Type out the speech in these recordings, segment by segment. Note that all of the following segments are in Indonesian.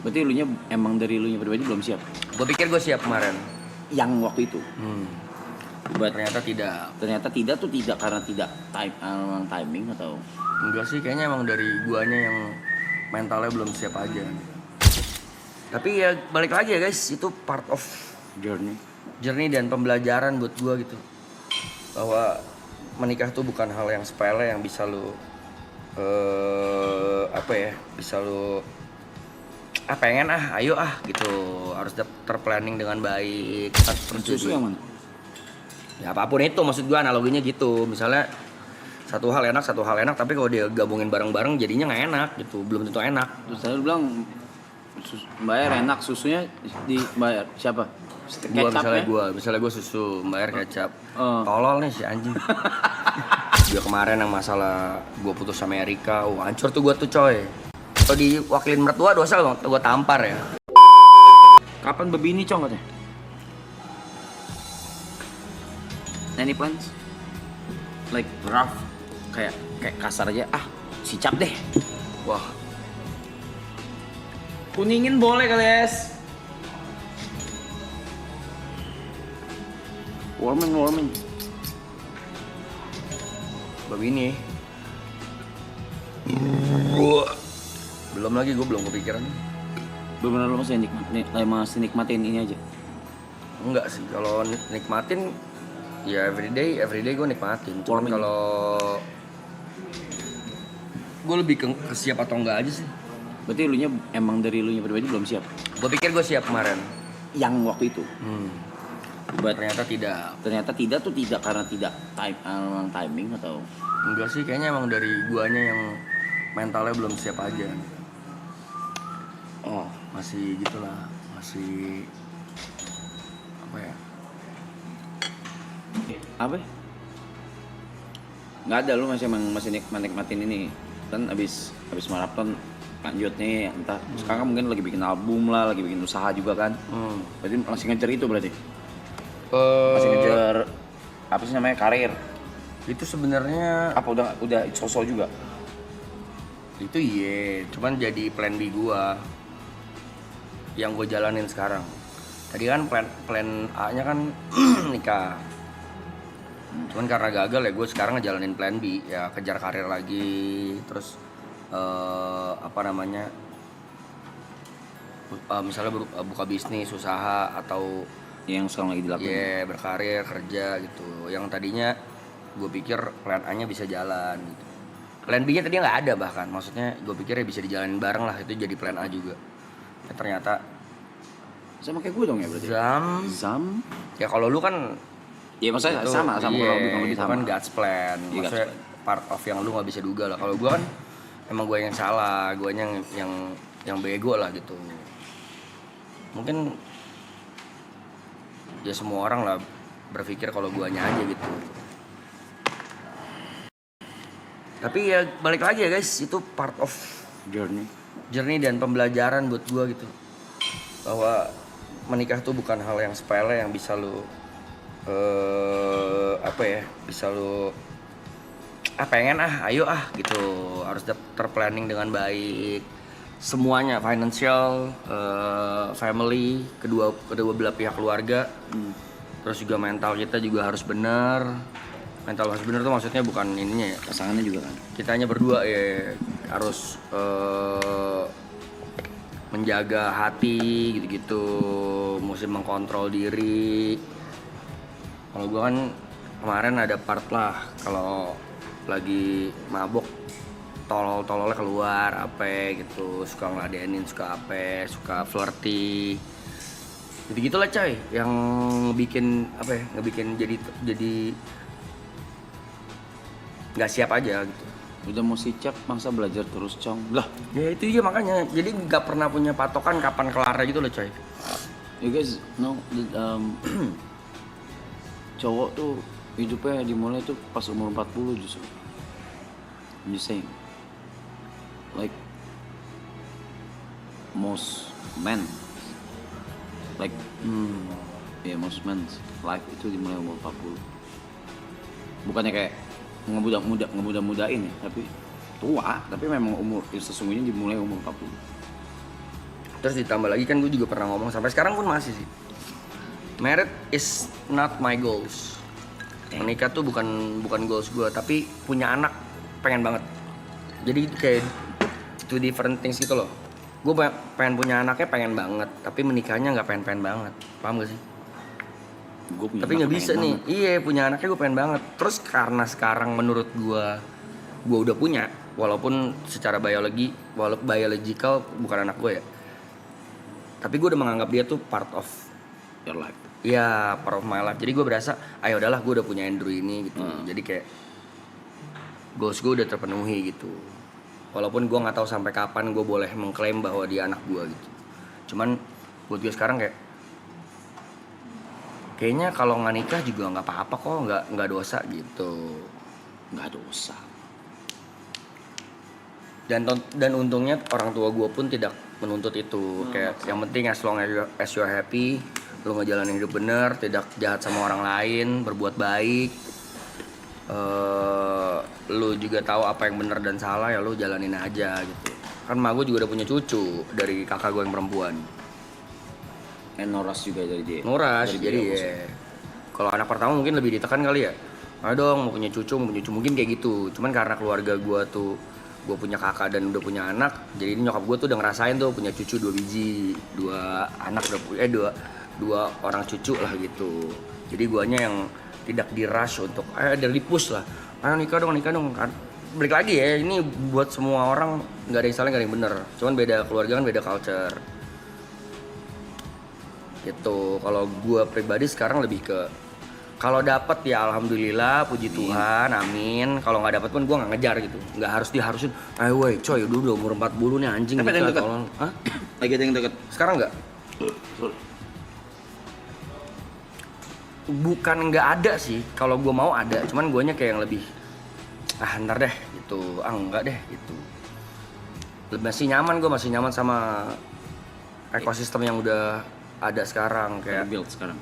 Berarti elunya emang dari elunya pribadi belum siap. Gue pikir gue siap kemarin. Yang waktu itu. Ternyata tidak. Ternyata tidak tuh tidak karena tidak timing atau Enggak sih, kayaknya emang dari guanya yang mentalnya belum siap aja. Tapi ya balik lagi ya guys, itu part of journey dan pembelajaran buat gua gitu. Bahwa menikah tuh bukan hal yang sepele yang bisa lu bisa lu pengen ayo gitu, harus terplanning dengan baik. susu yang mana? Ya apapun itu, maksud gua analoginya gitu. Misalnya satu hal enak tapi kalau dia gabungin bareng-bareng jadinya nggak enak gitu, belum tentu enak. Terus saya bilang bayar enak, susunya dibayar siapa? Misalnya gua susu bayar kecap. Oh. Tolol nih si anjing. Dia kemarin yang masalah gua putus sama Erika, hancur tuh gua tuh coy. Kalau diwakilin mertua dosa gua tampar ya. Kapan baby ini cong katanya? Any plans? Like rough, kayak kasar aja. Sicap deh. Wah, Kuningin boleh kali es. Warming. babi ini. Belum lagi, gue belum kepikiran. Bener-bener lu masih nikmatin ini aja. Enggak sih, kalau nikmatin ya everyday gue nikmatin. Cuman kalau gue lebih ke siap atau enggak aja sih. Berarti elunya emang dari elunya pribadi belum siap. Gue pikir gue siap kemarin. Yang waktu itu. Ternyata tidak. Ternyata tidak tuh tidak karena tidak timing atau Enggak sih, kayaknya emang dari guanya yang mentalnya belum siap aja. Masih gitulah, masih apa ya? Apa? Nggak ada, lu masih nikmatin ini kan abis maraton lanjut nih, entah sekarang mungkin lagi bikin album lah, lagi bikin usaha juga kan. Berarti masih ngejar itu berarti? Masih ngejar apa sih namanya, karir? Itu sebenarnya Apa udah sosok juga? itu cuman jadi plan B gua yang gue jalanin sekarang. Tadi kan plan A-nya kan nikah. Cuman karena gagal ya gue sekarang ngejalanin plan B, ya kejar karir lagi, terus misalnya buka bisnis, usaha, atau Yang sekarang lagi dilakukan? berkarir, kerja gitu. Yang tadinya gue pikir plan A-nya bisa jalan gitu. Plan B-nya tadi nggak ada bahkan, maksudnya gue pikir ya bisa dijalanin bareng lah, itu jadi plan A juga. Ya, ternyata Sama kayak gue dong ya berarti? Zam? Ya kalau lu kan Ya maksudnya itu, sama kurang lebih itu sama. kan God's plan, Iya, maksudnya God's plan. part of yang lu nggak bisa duga lah. Kalau gue kan emang gue yang salah, gue yang bego lah gitu. Mungkin ya semua orang lah berpikir kalau guanya aja gitu. Tapi ya balik lagi ya guys, itu part of journey dan pembelajaran buat gua gitu. Bahwa menikah tuh bukan hal yang sepele yang bisa lu bisa lu pengen ayo gitu, harus terplanning dengan baik. Semuanya, financial, family, kedua belah pihak keluarga. Terus juga mental kita juga harus benar. Mental harus benar tuh maksudnya bukan ininya ya, Pasangannya juga kan? kitanya berdua ya harus menjaga hati gitu-gitu, mesti mengkontrol diri. Kalau gua kan kemarin ada part lah, kalau lagi mabok tololnya keluar gitu, suka ngeladenin, suka flirty gitu lah coy, yang ngebikin jadi nggak siap aja gitu. Udah mau sicap, masa belajar terus cong? Lah, Ya itu dia makanya, jadi nggak pernah punya patokan kapan kelarnya gitu loh coy. you guys know cowok tuh hidupnya dimulai tuh pas umur 40 justru. I'm just saying, like most men, like most men's life itu dimulai umur 40. Bukannya kayak ngemuda-mudain ya, tapi tua, tapi memang umur sesungguhnya dimulai umur 40. Terus ditambah lagi kan gue juga pernah ngomong sampai sekarang pun masih sih. Married is not my goals. Menikah tuh bukan goals gue, tapi punya anak pengen banget. Jadi kayak two different things gitu loh. Gue pengen punya anaknya pengen banget, tapi menikahnya nggak pengen banget. Paham gak sih? Tapi nggak bisa nih. Banget. Iya, punya anaknya gue pengen banget. Terus karena sekarang menurut gue udah punya, walaupun secara biological bukan anak gue ya. Tapi gue udah menganggap dia tuh part of your life. Iya, part of my life. Jadi gue berasa, ayo udahlah gue udah punya Andrew ini gitu. Jadi kayak goals gue udah terpenuhi gitu. Walaupun gue nggak tahu sampai kapan gue boleh mengklaim bahwa dia anak gue gitu. Cuman buat gue sekarang kayaknya kalau nggak nikah juga nggak apa-apa kok, nggak dosa gitu. Nggak dosa. Dan untungnya orang tua gue pun tidak menuntut itu. Kayak yang penting as long as you're happy, lu ngejalanin hidup bener, tidak jahat sama orang lain, berbuat baik, lu juga tahu apa yang benar dan salah, ya lu jalanin aja gitu. Kan emak gue juga udah punya cucu dari kakak gue yang perempuan. Noras juga dari dia. Noras, jadi ya. Kalau anak pertama mungkin lebih ditekan kali ya. Ayo dong mau punya cucu mungkin kayak gitu. Cuman karena keluarga gue tuh, gue punya kakak dan udah punya anak, jadi nyokap gue tuh udah ngerasain tuh punya cucu 2 biji, 2 anak udah punya, dua orang cucu lah gitu. Jadi guanya yang tidak di rush untuk dari push lah, ayo nikah dong kan. Balik lagi ya, ini buat semua orang nggak ada yang salah, nggak ada yang bener, cuman beda keluarga kan, beda culture gitu. Kalau gue pribadi sekarang lebih ke kalau dapat ya alhamdulillah, puji Tuhan, amin. Kalau nggak dapat pun gue nggak ngejar gitu, nggak harus diharusin. Ayo woi coy, dulu umur 40 nih anjing. Tapi ada yang deket. Hah? Lagi ada yang deket. Sekarang nggak? Bukan nggak ada sih, kalau gue mau ada, cuman guanya kayak yang lebih ntar deh gitu, enggak deh gitu. Masih nyaman sama ekosistem yang udah ada sekarang, kayak build sekarang.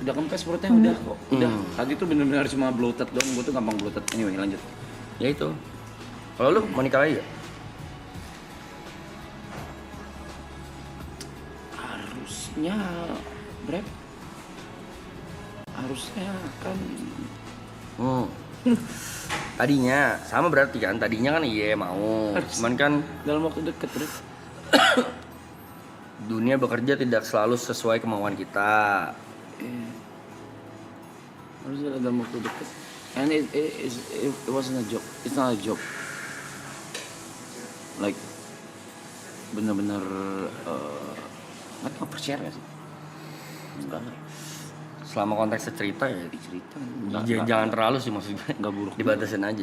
Udah kempes perutnya, udah kok. Udah. Tadi tuh benar-benar cuma bloated doang, gue tuh gampang bloated. Anyway, lanjut. Ya itu. Kalau lu mau nikah lagi ya? Harusnya, Brep. Harusnya kan. Tadinya sama berarti kan? Tadinya kan iya mau. Cuman kan dalam waktu deket, Brep. Dunia bekerja tidak selalu sesuai kemauan kita. Harusnya dalam waktu deket. And it wasn't a joke. It's not a joke. Like bener-bener nggak percaya sih. Enggak. Selama konteks cerita ya cerita. Jangan terlalu sih maksudnya. Nggak buruk. Dibatasin aja.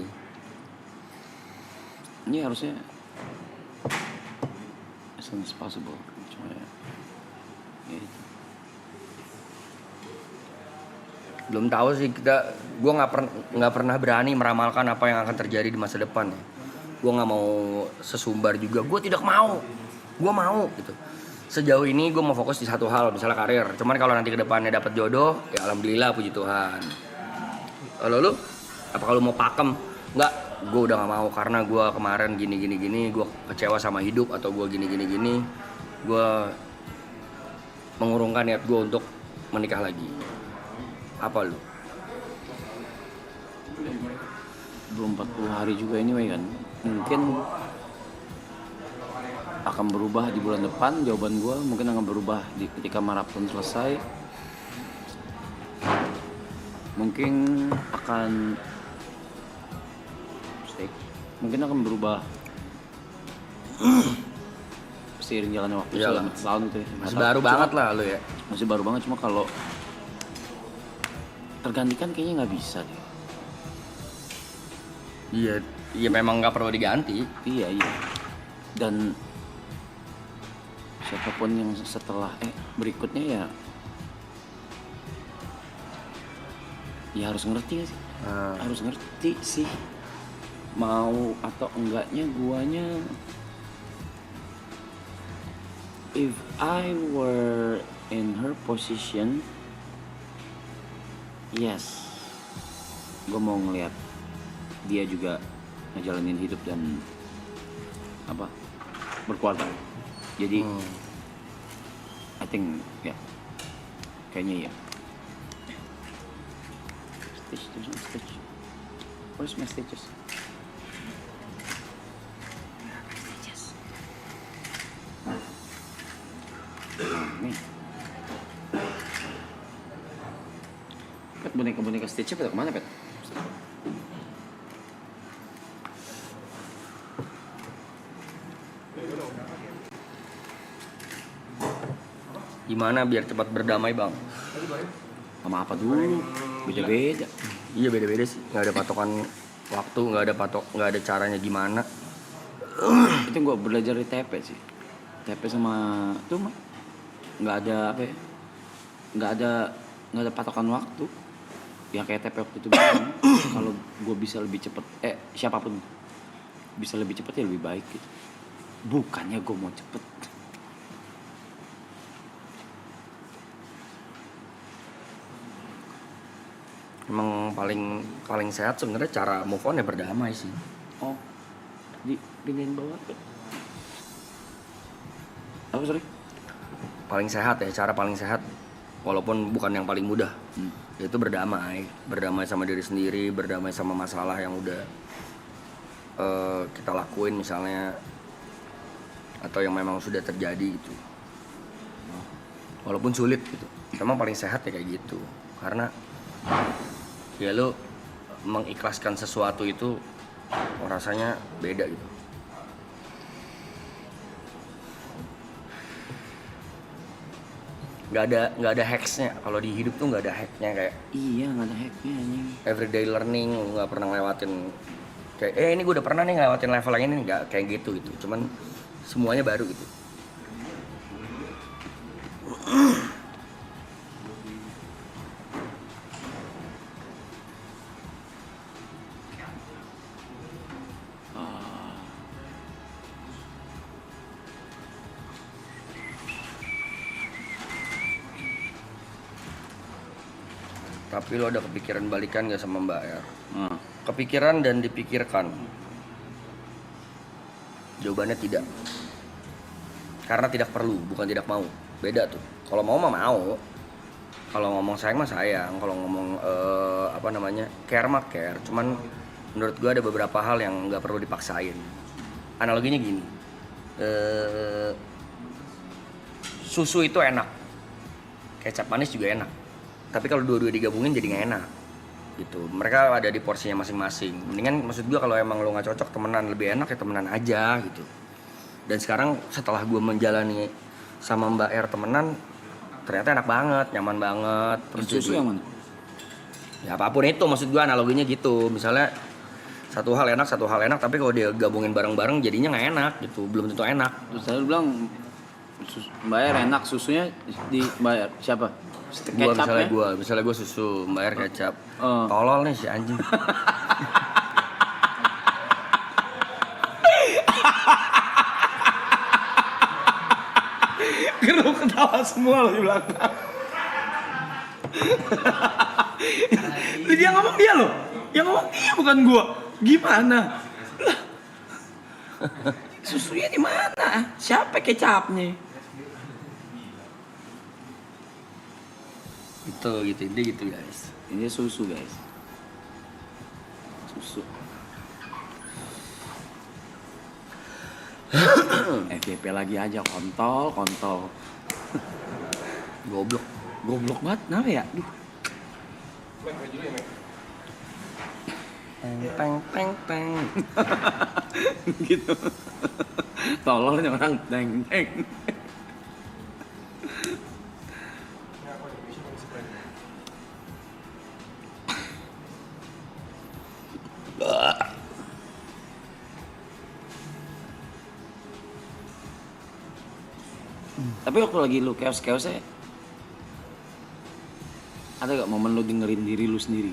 Ini harusnya as soon as possible. Cuma ya itu. Belum tahu sih gue nggak pernah berani meramalkan apa yang akan terjadi di masa depan ya. Gue nggak mau sesumbar juga, gue tidak mau, gue mau gitu. Sejauh ini gue mau fokus di satu hal, misalnya karir. Cuman kalau nanti kedepannya dapat jodoh, ya alhamdulillah, puji Tuhan. Kalau lu, apa kalau mau pakem? Nggak, gue udah nggak mau karena gue kemarin gini, gue kecewa sama hidup atau gue gini. Gue mengurungkan niat gue untuk menikah lagi. Apa lu? Belum 40 hari juga anyway kan. Mungkin akan berubah di bulan depan. Jawaban gue mungkin akan berubah ketika maraton selesai. Mungkin akan berubah seiring jalannya waktu. Selama tahun itu ya. Masih baru banget lah lu ya. Masih baru banget, cuma kalau tergantikan kayaknya nggak bisa deh. Iya memang nggak perlu diganti. Iya. Dan siapapun yang setelah berikutnya ya harus ngerti gak sih? Harus ngerti sih, mau atau enggaknya guanya. If I were in her position, yes, gue mau ngeliat dia juga ngejalanin hidup dan apa berkeluarga. Jadi I think ya kayaknya ya. Stitch, there's no stitch. Where's my stitches? Stitches. Nih. Pet, boneka-boneka Stitch pada kemana, Pet? Gimana biar cepat berdamai, Bang? Sama apa dulu? Beda-beda. Iya beda-beda sih, nggak ada patokan waktu, nggak ada caranya gimana. Itu gua belajar di TP sih. TP sama tuh mah nggak ada apa ya? Nggak ada patokan waktu. Yang kayak TP waktu itu bilang, kalau gua bisa lebih cepet, siapapun bisa lebih cepet ya lebih baik gitu. Bukannya gua mau cepet. Emang paling sehat sebenarnya cara move on ya berdamai sih. Oh, dipindahin bawah. Apa sorry? Paling sehat ya, cara paling sehat walaupun bukan yang paling mudah. Yaitu berdamai sama diri sendiri, berdamai sama masalah yang udah kita lakuin misalnya, atau yang memang sudah terjadi gitu. Walaupun sulit gitu. Emang paling sehat ya kayak gitu. Karena ya lu mengikhlaskan sesuatu itu rasanya beda gitu. Nggak ada hacksnya. Kalau di hidup tuh nggak ada hacknya kayak Iya, nggak ada hacknya anjing. everyday learning. Lu nggak pernah ngelewatin kayak ini gue udah pernah nih ngelewatin level yang ini, nggak kayak gitu. Cuman semuanya baru gitu. Tapi lo ada kepikiran balikan gak sama Mbak R? Kepikiran dan dipikirkan. Jawabannya tidak. Karena tidak perlu, bukan tidak mau. Beda tuh. Kalau mau mah mau. Kalau ngomong sayang mah sayang. Kalau ngomong care mah care. Cuman menurut gue ada beberapa hal yang nggak perlu dipaksain. Analoginya gini. Susu itu enak. Kecap manis juga enak. Tapi kalau dua-dua digabungin jadi nggak enak gitu. Mereka ada di porsinya masing-masing. Mendingan maksud gue kalau emang lo nggak cocok temenan, lebih enak ya temenan aja gitu. Dan sekarang setelah gue menjalani sama Mbak R temenan, ternyata enak banget, nyaman banget. Terus Susu yang mana? Ya apapun itu, maksud gue analoginya gitu. Misalnya satu hal enak, tapi kalau dia gabungin bareng-bareng jadinya nggak enak gitu. Belum tentu enak. Terus saya bilang bayar enak, susunya dibayar siapa? Misalnya gue susu, bayar kecap. Tolol nih si anjing. Geruk ketawa semua lo di belakang. Dia ngomong dia loh. Yang ngomong dia bukan gua. Gimana? Susunya di mana? Siapa kecapnya? Gitu dia gitu guys. Ini susu guys. Susu. FYP lagi aja kontol. Goblok banget, kenapa ya? Duh. Teng. Gitu. Tololnya orang teng. Tapi waktu lagi lu chaos-chaosnya, ada gak momen lu dengerin diri lu sendiri?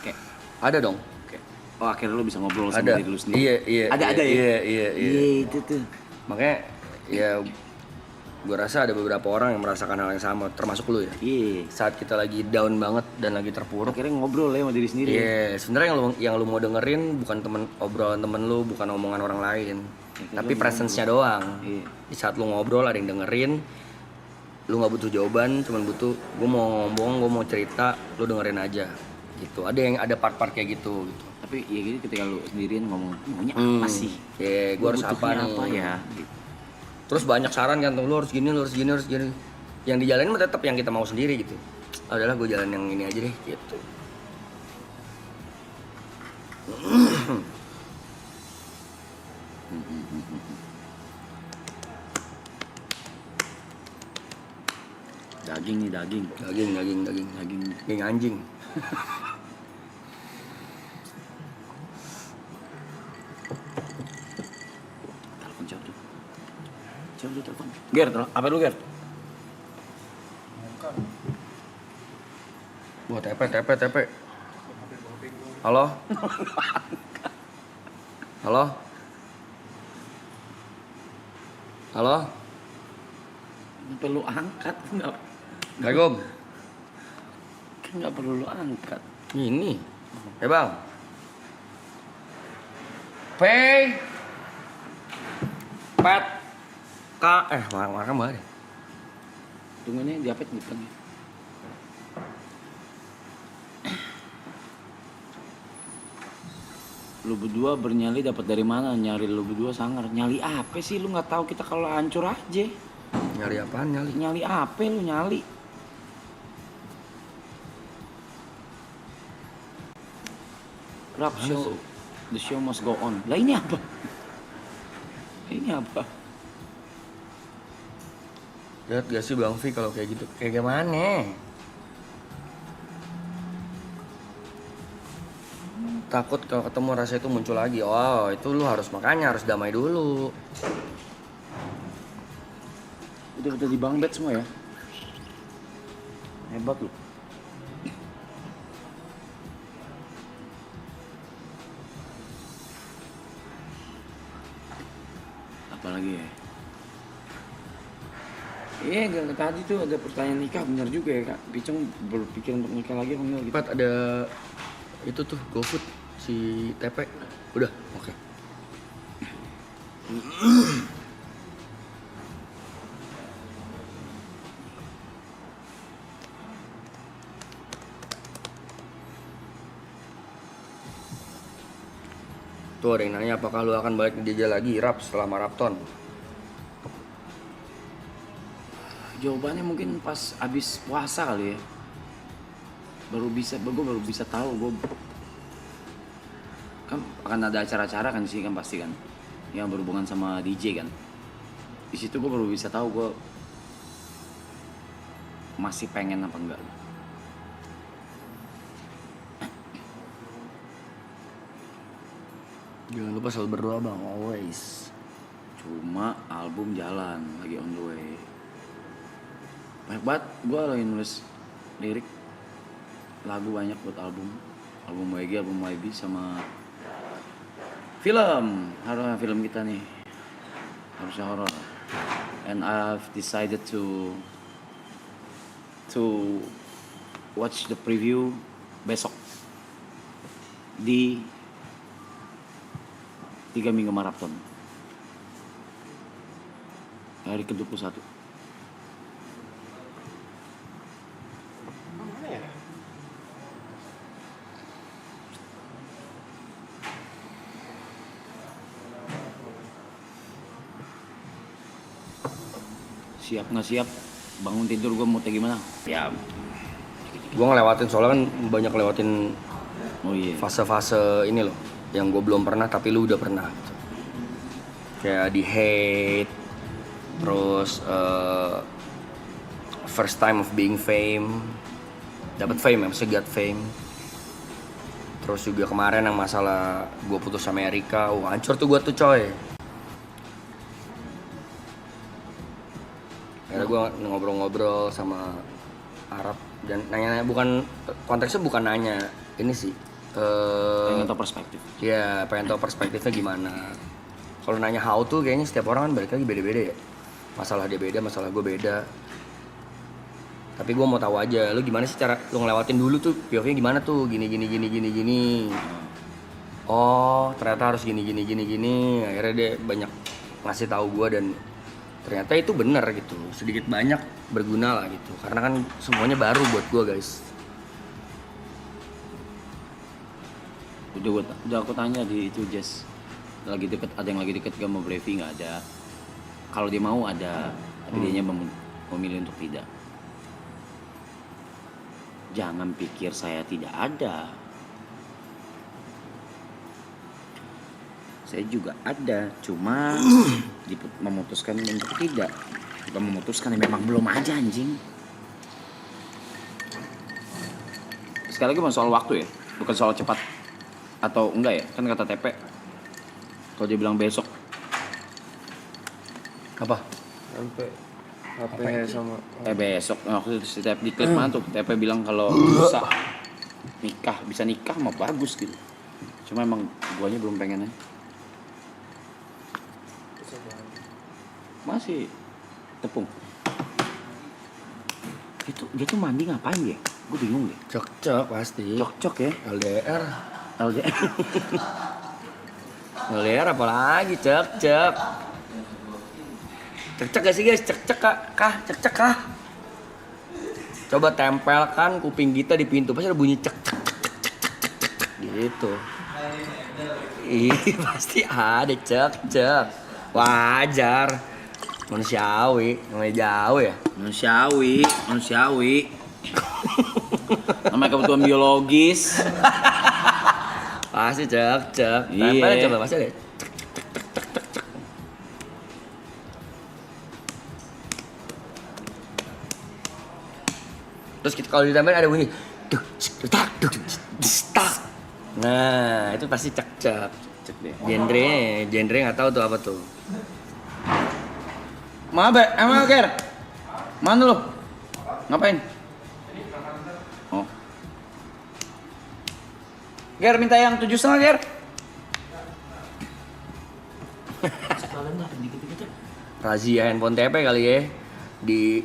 Kayak, Ada dong. kayak, oh akhirnya lu bisa ngobrol sama diri lu sendiri. Iya. Ada ya? Iya. Iya itu tuh. Makanya ya Gue rasa ada beberapa orang yang merasakan hal yang sama, termasuk lu ya. Iya. Saat kita lagi down banget dan lagi terpuruk. Akhirnya ngobrol ya sama diri sendiri. Iya, sebenarnya yang lu mau dengerin bukan obrolan temen lu, bukan omongan orang lain, tapi presence-nya doang. Iya. Di saat lu ngobrol ada yang dengerin, lu nggak butuh jawaban, cuman butuh gue mau ngomong, gue mau cerita, lu dengerin aja. Gitu. Ada part-part kayak gitu. Tapi ya gitu ketika lu sendirian ngomong maunya apa sih? Iya, gue harus apa butuhnya nih? apa ya? Gitu. Terus banyak saran kan, lu harus gini, lu harus gini, harus gini. Yang dijalanin mah tetap yang kita mau sendiri gitu. Adalah gue jalan yang ini aja deh gitu. Daging nih, daging. Daging anjing. Telepon jawab tuh. Jawab tuh telepon. Ger, apa lu Ger? Buat TP. Halo? Halo? Halo? Nggak perlu angkat, nggak. Assalamualaikum. Kan nggak perlu lu angkat. Ini. Bang. Pay. Pet. Marah banget. Tunggu ini diapet di depan. Lu berdua bernyali dapat dari mana? Nyari lu berdua sangar. Nyali apa sih? Lu nggak tahu kita kalau hancur aja. Nyari apaan nyali? Nyali apa lu nyali? Rap show. The show must go on. Lah ini apa? Ini apa? Lihat gak sih Bang Vi kalau kayak gitu? Kayak gimana? Takut kalau ketemu rasa itu muncul lagi. Oh, itu lu makanya harus damai dulu. Udah di bang bed semua ya? Hebat lu. Apalagi ya? Iya, tadi tuh ada pertanyaan nikah, benar juga ya Kak. Picong berpikir untuk nikah lagi apa enggak gitu? Pat ada itu tuh GoFood si TP. Udah, oke. Tuh ada yang nanya apakah lu akan balik ke DJ lagi rap setelah maraton? Jawabannya mungkin pas abis puasa kali ya. Gue baru bisa tahu gue kan akan ada acara-acara kan sih kan pasti kan yang berhubungan sama DJ kan. Di situ gue baru bisa tahu gue masih pengen apa enggak. Jangan lupa selalu berdoa bang, always. Cuma album jalan lagi on the way. Banyak banget gue lagi nulis lirik lagu banyak buat album WG, album YB sama film kita nih harusnya horror. And I've decided to watch the preview besok di 3 minggu maraton hari ke-21. Siap nggak siap bangun tidur gue mau gimana ya. Gue ngelewatin soalnya kan banyak lewatin Oh iya. fase-fase ini loh yang gue belum pernah tapi lu udah pernah. Kayak di hate, terus first time of being fame, dapat fame ya, maksudnya got fame. Terus juga kemarin yang masalah gue putus sama Erika, hancur tuh gue tuh coy. Akhirnya gue ngobrol-ngobrol sama Arab dan nanya-nanya, bukan konteksnya bukan nanya ini sih. Pengen tahu perspektif. Ya pengen tahu perspektifnya gimana. Kalau nanya how to kayaknya setiap orang kan balik lagi beda-beda ya. Masalah dia beda, masalah gue beda. Tapi gue mau tahu aja, lu gimana sih cara lu ngelewatin dulu tuh POV-nya gimana tuh, gini. Oh ternyata harus gini. Akhirnya dia banyak ngasih tahu gue dan ternyata itu benar gitu, sedikit banyak berguna lah gitu. Karena kan semuanya baru buat gue guys. Udah aku tanya di itu Jess, ada yang lagi deket gak mau Brevi, nggak ada. Kalau dia mau ada, tapi dianya memilih untuk tidak. Jangan pikir saya tidak ada. Saya juga ada, cuma memutuskan untuk tidak. Bukan memutuskan, ya memang belum aja anjing. Sekali lagi bukan soal waktu ya, bukan soal cepat atau enggak ya. Kan kata TP, kalau dia bilang besok, Apa? Sampai HP sama besok waktu itu si TP di klip mana tuh TP bilang kalau bisa nikah mah bagus gitu. Cuma emang guanya belum pengen aja. Masih tepung. Dia tuh mandi ngapain ya? Gue bingung deh. Cocok pasti. Cocok ya. LDR. LDR. LDR apalagi cek. Cek gak sih guys? Cek kah? Coba tempelkan kuping kita di pintu, pasti ada bunyi cek gitu. Ini pasti ada cek. Wajar. Manusiawi, namanya jauh ya. Manusiawi. Namanya kebutuhan biologis. Pasti cek. Iya. Tempelnya coba pasti ada. Terus kita kalau ditempel ada bunyi tak. Nah, itu pasti cek. Cek deh. Genre nggak tahu tuh apa tuh. Emang Ger? Mana lu? Ngapain? Oh. Ger minta yang 7,5 Ger. Razia handphone TP kali ya. Di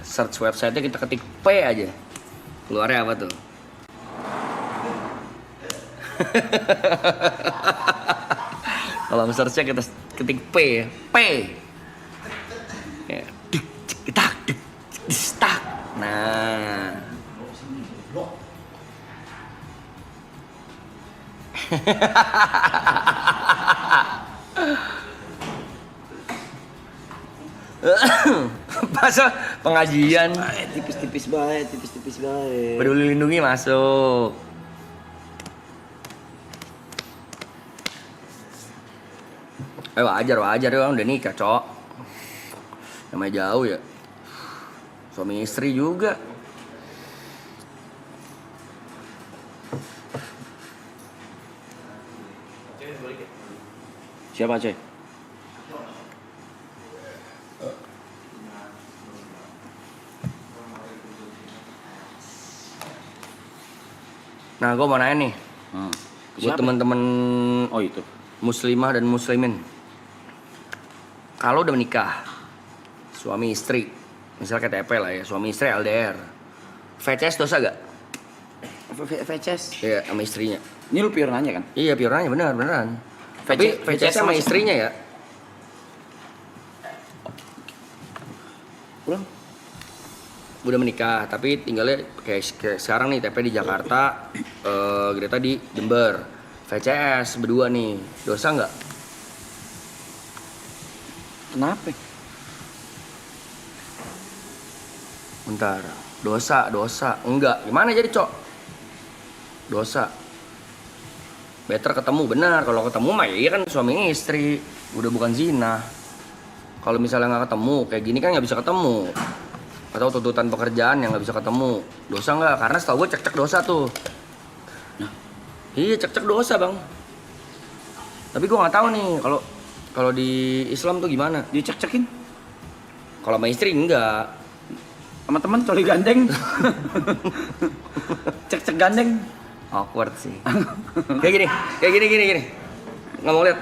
search website-nya kita ketik P aja. Keluarnya apa tuh? Kalau search-nya kita ketik P ya. P. Ya. Tak. Nah. Masa pengajian Tipis-tipis baik. Peduli Lindungi masuk. Wajar ya, udah nikah, Cok. Namanya jauh ya. Suami istri juga. Siapa Coy? Nah, gue mau nanya nih. Buat Siapa? teman-teman Oh itu. muslimah dan muslimin. Kalau udah menikah, suami istri, misalnya KTP lah ya, suami istri LDR. VCS dosa gak? VCS. Iya, sama istrinya. Ini lu pure nanya kan? Iya, pioranya beneran. Tapi VCS sama istrinya ya. Ulang. Udah menikah, tapi tinggalnya kayak sekarang nih, TP di Jakarta, Greta di Jember. VCS berdua nih, dosa nggak? Kenapa? Bentar, dosa, enggak. Gimana jadi Cok? Dosa. Better ketemu, benar. Kalau ketemu mah iya kan suami istri, udah bukan zina. Kalau misalnya nggak ketemu, kayak gini kan nggak bisa ketemu. Atau tuntutan pekerjaan yang nggak bisa ketemu, dosa nggak? Karena setahu gue cek dosa tuh. Nah. Iya cek dosa bang. Tapi gue nggak tahu nih kalau di Islam tuh gimana? Dicek-cekin. Kalau sama istri enggak. Sama teman coli gandeng. Cek-cek gandeng. Awkward sih. Kayak gini. Nggak mau lihat.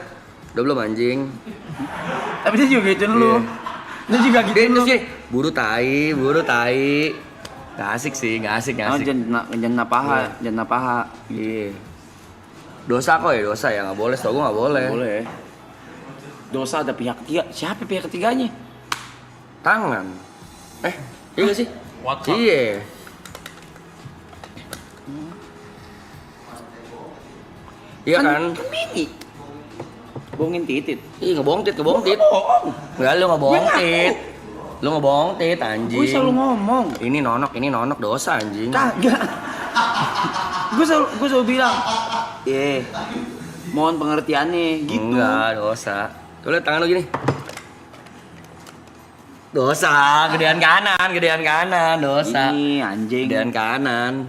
Udah belum anjing? Tapi dia juga gitu dulu. Iya. Lu juga gitu Dia lu. terus gini, buru tai. Gak asik sih, gak asik. Jangan paha, jangan paha. Iya. Dosa kok ya, dosa ya, nggak boleh. Setahu gue nggak boleh. Boleh. Dosa ada pihak ketiga. Siapa pihak ketiganya? Tangan. Iya gak sih? WhatsApp. Iya. Iya kan? Kan bini. Bohongin titit. Iya ngebohong tit. Bohong. Enggak, lu ngebohong Gue tit. Lu ngebohong tit anjing. Gue selalu ngomong. Ini nonok dosa anjing. Kagak. gue selalu bilang, mohon pengertiannya gitu. Enggak, dosa. Tuh lihat tangan lu gini. Dosa, gedean kanan, dosa. Ini anjing. Gedean kanan.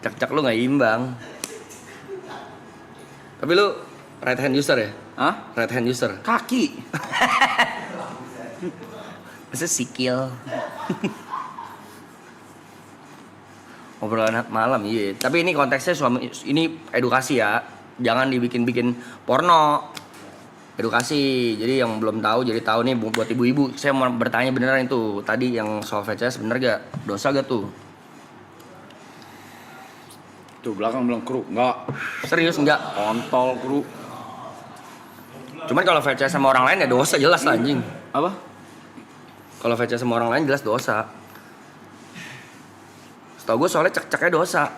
Cek lu nggak imbang. Tapi lu right hand user ya? Hah? Right hand user. Kaki. Masa sikil. Obrolan malam, iya. Tapi ini konteksnya ini edukasi ya. Jangan dibikin-bikin porno. Edukasi. Jadi yang belum tahu jadi tahu nih buat ibu-ibu. Saya mau bertanya beneran itu. Tadi yang soal VCS bener gak? Dosa gak tuh? Tuh belakang bilang kru, enggak. Serius enggak? Kontol kru. Cuman kalau VCS sama orang lain ya dosa jelas lah anjing. Apa? Kalau VCS sama orang lain jelas dosa. Setahu gue soalnya cek-ceknya dosa.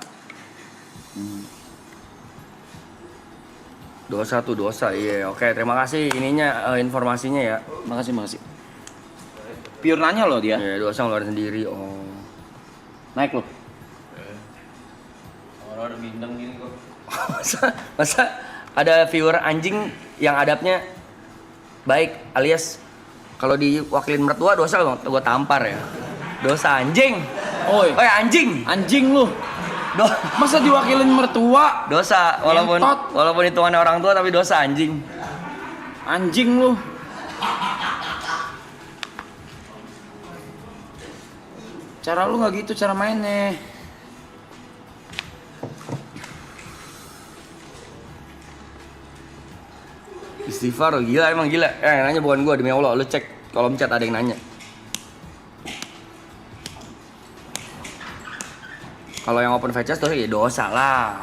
Dosa tuh dosa, iya. Oke, terima kasih ininya informasinya ya. Makasih. Pure nanya loh dia. Ya, dosa ngeluarin sendiri. Oh. Naik loh. Orang ada bintang gini kok. masa ada viewer anjing yang adabnya baik alias kalau diwakilin mertua dosa gue tampar ya. Dosa anjing. Oi, Anjing. anjing lu. Masa diwakilin mertua? Dosa Ngentot. walaupun hitungannya orang tua tapi dosa anjing. Anjing lu. Cara lu nggak gitu cara mainnya. Istighfar lo gila emang gila. Yang nanya bukan gue demi Allah, lu cek kolom chat ada yang nanya. Kalau yang open VCS tuh ya dosa lah.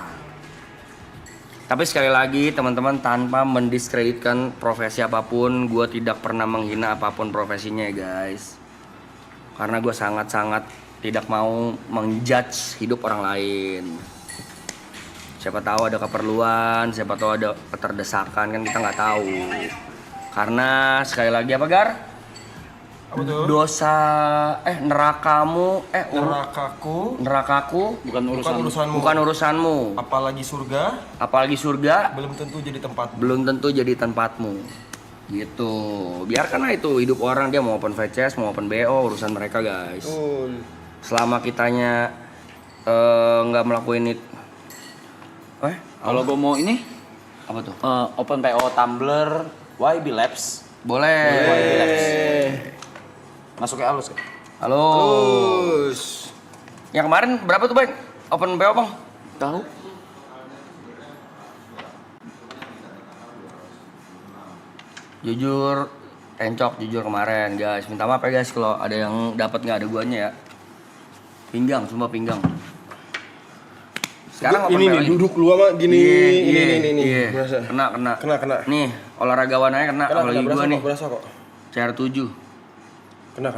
Tapi sekali lagi teman-teman tanpa mendiskreditkan profesi apapun, gue tidak pernah menghina apapun profesinya ya guys. Karena gue sangat-sangat tidak mau menjudge hidup orang lain. Siapa tahu ada keperluan, siapa tahu ada keterdesakan kan kita nggak tahu. Karena sekali lagi apa Gar? Apa tuh? Dosa nerakaku Bukan urusanmu. bukan urusanmu. Apalagi surga Belum tentu jadi tempatmu. Gitu. Biarkanlah itu hidup orang, dia mau open VCS, mau open BO, urusan mereka guys. Selama kitanya nggak melakukan itu. Kalau gue mau ini Apa tuh? open PO Tumblr YB Labs. Boleh. Masuknya halus kan? Halo. Yang kemarin berapa tuh Bang? Open BO Bang? Tahu? Jujur jujur kemarin guys. Minta maaf ya guys kalau ada yang dapat nggak ada guanya ya. Pinggang, sumpah pinggang. Sekarang open ini BO nih duduk lu sama gini ini. Iya. Berasa. Kena. Nih, olahragawan aja kena apalagi gua nih. Berasa kok. CR7. Kena.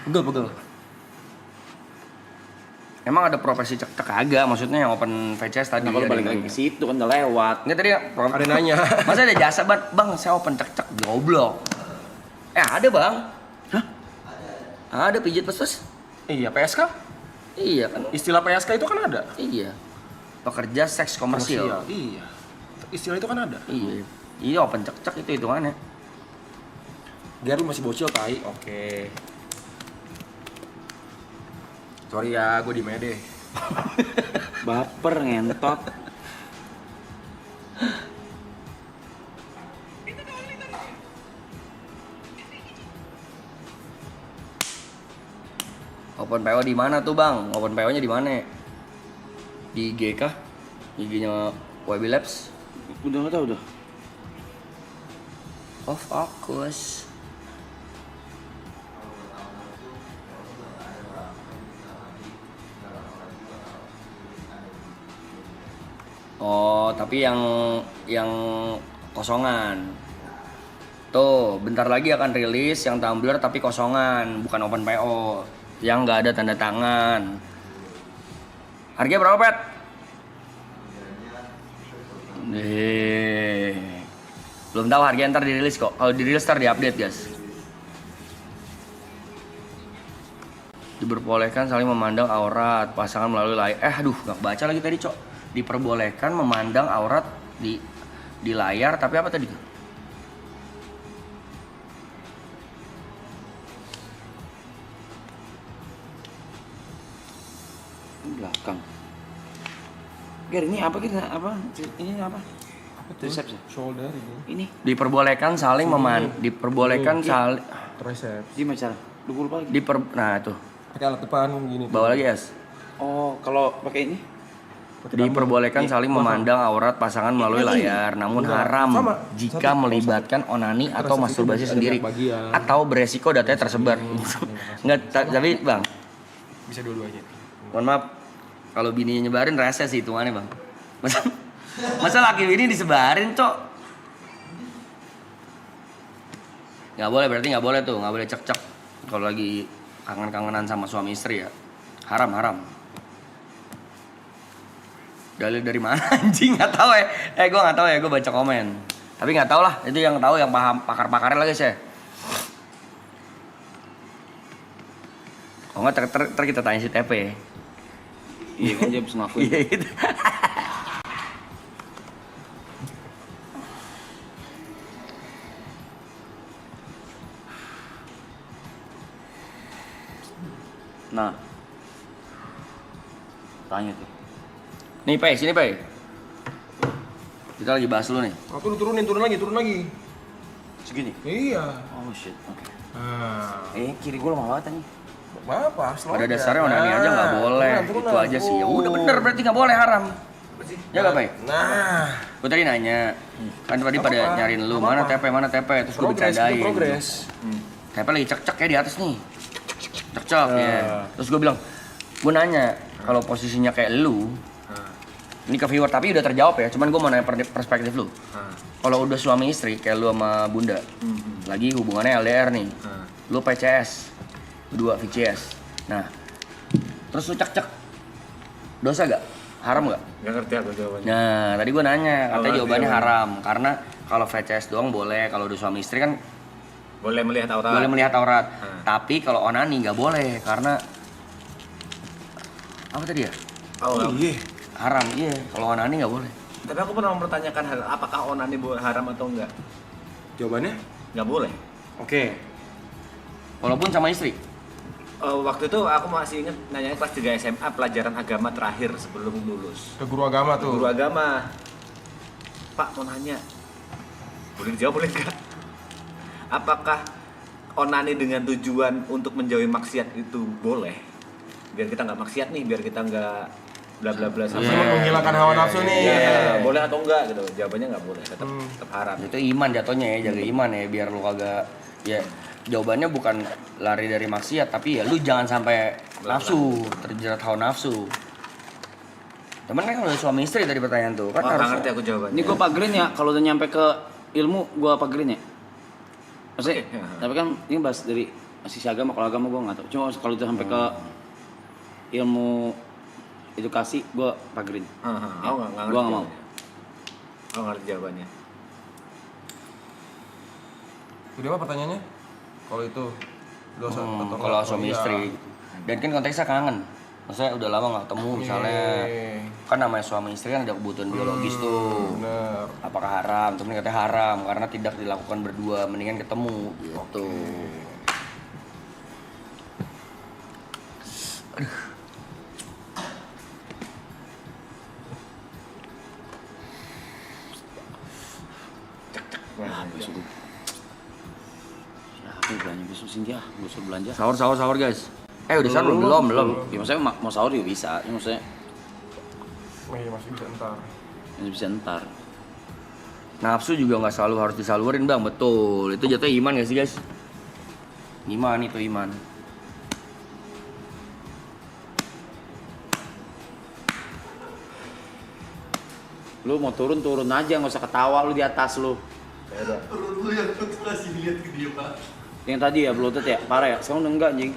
Pegel. Emang ada profesi cek-cek agak, maksudnya yang open VCS tadi. Nah, kalau balik lagi ke situ kan udah lewat. Nggak tadi Ada nanya. Masa ada jasa bang, saya open cek-cek goblok. Ada bang. Hah? Ada pijit pesus. Iya, PSK? Iya kan? Istilah PSK itu kan ada. Iya. Pekerja seks komersial. Iya. Istilah itu kan ada. Iya open cek-cek itu hitungannya. Biar lu masih bocil tai. Oke. Sorry ya, gue di Mede. Baper ngentot. Open PO di mana tuh bang? Open PO-nya di mana? Di IG kah? IG-nya YB Labs? Udah nggak tahu udah. Oh fokus. Oh, tapi yang kosongan. Tuh, bentar lagi akan rilis yang tumbler tapi kosongan, bukan open PO, yang nggak ada tanda tangan. Harganya berapa, Pet? Belum tahu harganya, ntar dirilis kok. Kalau dirilis ntar diupdate, guys. Diperbolehkan saling memandang aurat pasangan melalui layar. Aduh, nggak baca lagi tadi, Cok. Diperbolehkan memandang aurat di layar, tapi apa tadi? Belakang. Ger, ini apa kita? Apa? Ini apa? Triceps ya? Shoulder ini. Ini. Diperbolehkan saling diperbolehkan saling Triceps. Di macam. Lu lupa lagi. nah itu. Pakai alat depan gini. Bawa lagi, Es. Oh, kalau pakai ini? Diperbolehkan saling memandang aurat pasangan melalui layar, namun haram jika melibatkan onani atau masturbasi sendiri atau beresiko datanya tersebar. Enggak, tapi Bang, Bisa dua-duanya. mohon maaf, kalau bininya nyebarin rese sih hitungannya, Bang. Masa laki bini disebarin, Cok? Nggak boleh, berarti nggak boleh tuh, nggak boleh cek-cek kalau lagi kangen-kangenan sama suami istri ya. Haram. Dalil dari mana anjing? Nggak tahu ya. Gue nggak tahu ya, gue baca komen. Tapi nggak tahu lah, itu yang tahu yang paham pakar-pakarnya lagi sih. Oh nggak, ter kita tanya si TP. Iya kan dia bisa ngakuin. Iya gitu. Nah. Tanya tuh. Nih Pe, sini Pe. Kita lagi bahas dulu nih. Aku turun lagi. Segini. Iya. Oh shit. Oke. Nah, Kiri gua lama banget nih. apa? Slow Pada aja. dasarnya onani aja nggak boleh. Turunan. Itu aja sih. Ya udah bener, berarti nggak boleh, haram. Ya nggak Pe? Nah, Gue tadi nanya, kan tadi pada Apa-apa. nyariin lu, Apa-apa. mana TP, terus gue bercandain. Progres. TP lagi cek-cek ya di atas nih. Cek-cek ya. Terus gue bilang, gue nanya, kalau posisinya kayak lu, ini ke viewer tapi udah terjawab ya, cuman gue mau nanya perspektif lu. Kalau udah suami istri kayak lu sama bunda, lagi hubungannya LDR nih, lu PCS, berdua VCS. Nah, terus lu cek-cek, dosa gak? Haram gak? Gak ngerti aku jawabannya. Nah, tadi gue nanya, katanya Oh, jawabannya iya. haram. Karena kalau VCS doang boleh, kalau udah suami istri kan Boleh melihat aurat. boleh melihat aurat. Hmm. Tapi kalau onani nggak boleh, karena apa tadi ya? Oh, Iya. Haram, iya. Kalau onani nggak boleh. Tapi aku pernah mempertanyakan hal apakah onani haram atau enggak? Jawabannya? Nggak boleh. Oke. Walaupun sama istri. Waktu itu aku masih ingat nanyanya kelas 3 SMA, pelajaran agama terakhir sebelum lulus. Ke guru agama tuh. Guru agama. Pak mau nanya. Boleh dijawab boleh enggak? Apakah onani dengan tujuan untuk menjauhi maksiat itu boleh? Biar kita nggak maksiat nih, biar kita nggak bla bla bla sama. Sama menghilangkan hawa nafsu nih. Iya, boleh atau enggak gitu. Jawabannya nggak boleh, tetap haram. Itu iman jatuhnya ya, jaga iman ya, biar lu kagak ya. Jawabannya bukan lari dari maksiat, tapi ya lu jangan sampai nafsu, terjerat hawa nafsu. Temen kan kalau suami istri tadi pertanyaan tuh kan Nggak harus. ngerti aku jawabannya. Ini gua pagerin ya, kalau udah nyampe ke ilmu gua pagerin ya. Maksudnya, Oke, ya. tapi kan ini bahas dari sisi agama, kalau agama gua nggak tahu. Cuma kalau udah sampai ke ilmu edukasi gua pagerin. Aku nggak ngerti. Gua nggak mau. jawabannya. Aku nggak ngerti jawabannya. Udah apa pertanyaannya? Kalau itu dosa atau Kalau enggak? suami Iya. istri. Dan kan konteksnya kangen. Maksudnya udah lama nggak ketemu misalnya. Kan namanya suami istri kan ada kebutuhan biologis tuh. Bener. Apakah haram? Temen katanya haram karena tidak dilakukan berdua, mendingan ketemu gitu. Ah, besok gua. Siapa yang belanja besok Cynthia? Gua suruh belanja. Sahur guys. Udah sahur belum? Ya maksudnya mau sahur juga bisa. Ya maksudnya Masih bisa ntar. masih bisa ntar. Nafsu juga nggak selalu harus disalurin bang, betul. Itu jatuhnya iman gak sih guys? Iman itu iman. Lu mau turun aja, nggak usah ketawa lu di atas lu. Turun dulu yang kasih lihat ke dia pak. Yang tadi ya blotet ya, parah ya. Sekarang udah enggak anjing.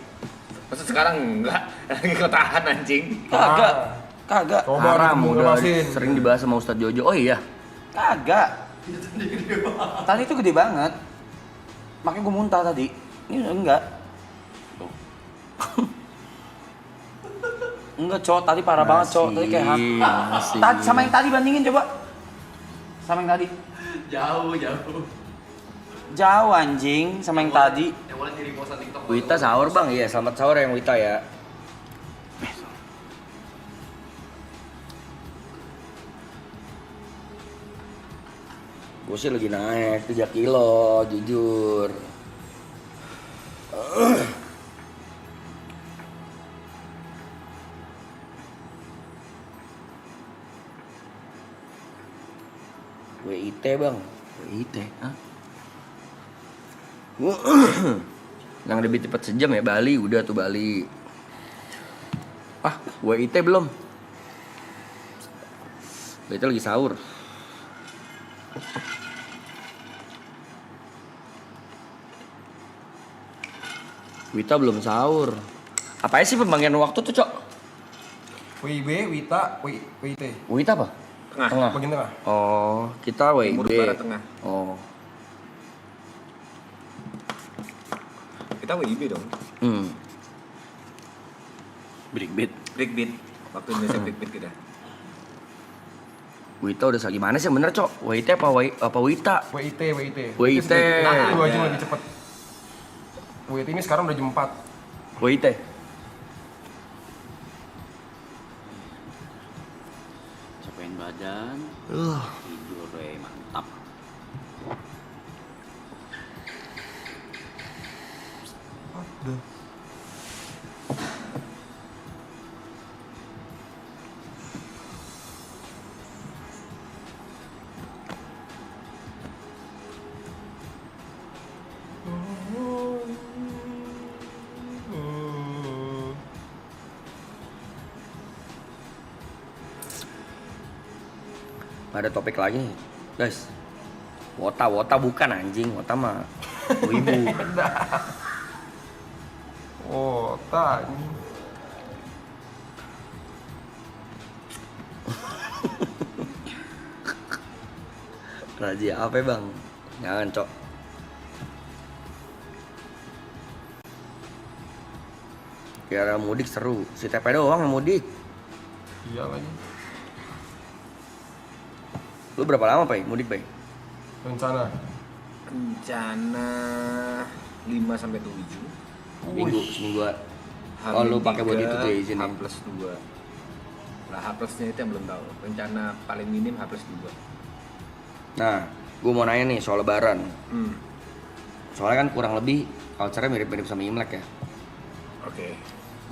Masa sekarang enggak? Lagi ketahan anjing. Kagak. Coba Haram udah lepasin. sering dibahas sama Ustadz Jojo. Oh iya. Kagak. Tadi itu gede banget. Makanya gue muntah tadi. Ini udah enggak. Tuh. Enggak, cowok tadi parah banget, cowok. Tadi kayak masih. sama yang tadi bandingin coba. Sama yang tadi. Jauh. Jauh anjing sama yang tadi. Yang mulai dari posan TikTok. Wita sahur bang, iya selamat sahur yang Wita ya. Gue sih lagi naik 3 kilo, jujur. WIT bang, WIT, hah? Yang lebih cepat sejam ya Bali, udah tuh Bali. Ah, WIT belum. WIT lagi sahur. Wita belum sahur. Apa sih pembagian waktu tuh, Cok? WIB, Wita, WIT. Wita apa? Tengah. Bagian tengah. Oh, kita WIB. Timur, barat, tengah. Oh. Kita WIB dong. Breakbeat. Breakbeat. Waktu Indonesia breakbeat kita. Wita udah gimana sih bener, Cok? WIT apa Wita? WIT. WIT. Nah, 2 jam Ada. lebih cepat. WIT ini sekarang udah jam 4. WIT. Capain badan. Tidur mantap. Aduh. Ada topik lagi, guys. Wota bukan anjing, Wota mah ibu. Oh, tanya. Razia apa bang? Jangan, Cok. Kira mudik seru, si TP doang yang mudik. Iya lagi. Lu berapa lama, Pak? Mudik, Pak? Rencana. Rencana 5 sampai 7. Semingguan. Oh, lu pakai buat itu tuh ya izin ya? H+2. Nah, H+nya itu yang belum tahu. Rencana paling minim H+2. Nah, gue mau nanya nih soal lebaran. Hmm. Soalnya kan kurang lebih culture-nya mirip-mirip sama Imlek ya. Oke.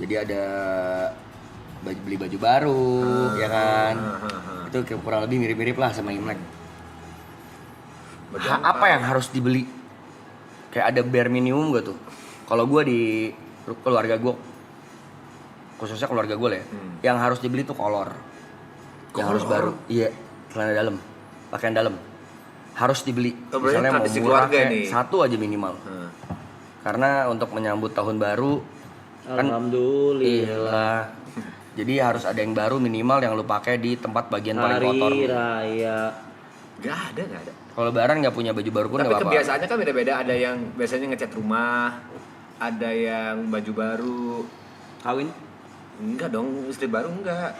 Jadi ada beli baju baru, ya kan? Itu kayak kurang lebih mirip-mirip lah sama Imlek. Apa yang harus dibeli? Kayak ada bare minimum gak tuh? Kalau gue di keluarga gue, khususnya keluarga gue lah ya, yang harus dibeli tuh kolor. Yang harus baru. Iya, celana dalam, pakaian dalam. Harus dibeli. Oh, berarti Misalnya mau tradisi murah keluarga kayak nih. 1 aja minimal. Karena untuk menyambut tahun baru kan Alhamdulillah. jadi harus ada yang baru minimal yang lu pakai di tempat bagian paling kotor. Hari raya. Gak ada. Kalau lebaran nggak punya baju baru pun Tapi nggak apa-apa. kebiasaannya kan beda-beda. Ada yang biasanya ngecat rumah, ada yang baju baru. Kawin. Enggak dong, istri baru enggak.